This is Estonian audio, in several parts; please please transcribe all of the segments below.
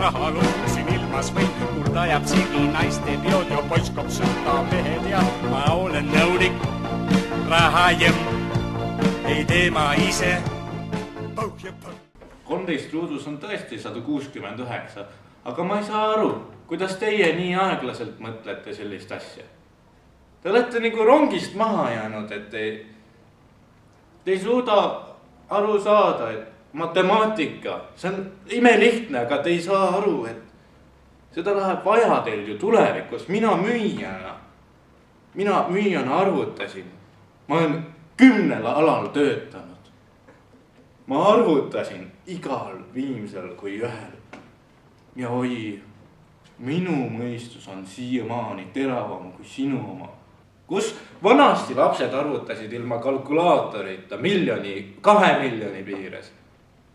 raha lukusin ilmas või kuld ajab segi naiste peod ja poiss kopsuta mehed ja ma olen nõunik, raha ei tee ma ise. 13 ruudus on tõesti 169, aga ma ei saa aru, kuidas teie nii aeglaselt mõtlete sellist asja. Te olete nagu rongist maha jäänud, et te ei suuda aru saada, et matemaatika, see on imelihtne, aga te ei saa aru, et seda läheb vaja teil ju tulevikus. Mina müüjana arvutasin, ma olen 10 alal töötanud. Ma arvutasin igal viimsel kui ühel. Ja oi, minu mõistus on siiamaani teravam kui sinu oma. Kus vanasti lapsed arvutasid ilma kalkulaatorita 2 miljoni piires.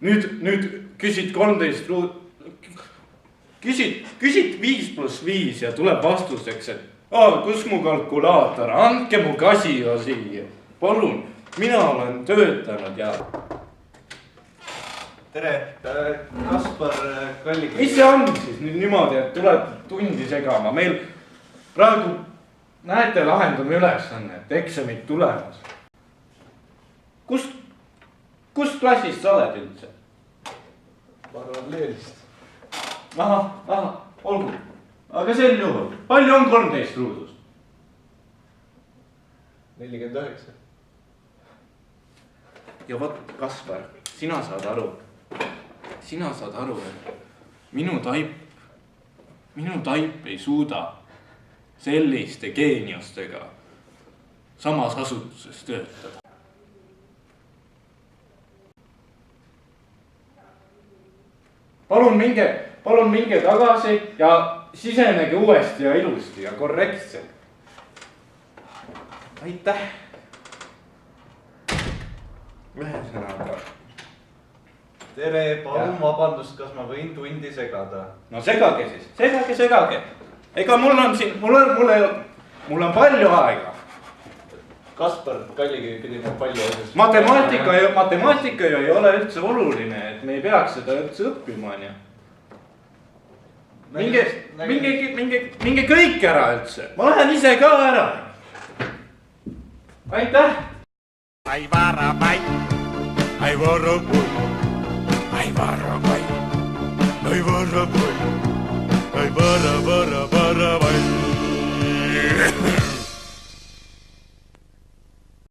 Nüüd küsid 13 küsid 5 + 5 ja tuleb vastuseks, et kus mu kalkulaator, andke mu Casio siia. Palun, mina olen töötanud ja... Tere, Kaspar Kallik. Mis see on siis nüüd niimoodi, et tuleb tundi segama? Meil praegu näete lahendame ülesanne, et eksamid tulemas. Kust klassist sa oled üldse? Ma arvan Leelist. Aha, olgu. Aga sel juhul, palju on 13 ruudus? 49. Ja vot, Kaspar, sina saad aru, et minu taip ei suuda selliste geeniustega samas asutuses töötada. Palun minge tagasi ja sisenege uuesti ja ilusti ja korrektselt. Aitäh. Ühesõnaga. Tere, palun vabandust, kas ma võin tundi segada? No segage siis, segage. Ega mul on palju aega. Kaspar Kallikivi pidi ma palju asjast. Matemaatika ju ei ole üldse oluline, et me ei peaks seda üldse õppima. Minge kõik ära üldse. Ma lähen ise ka ära. Aitäh. Ai varabai, ai varabai, ai varabai, ai varabai, ai varabai.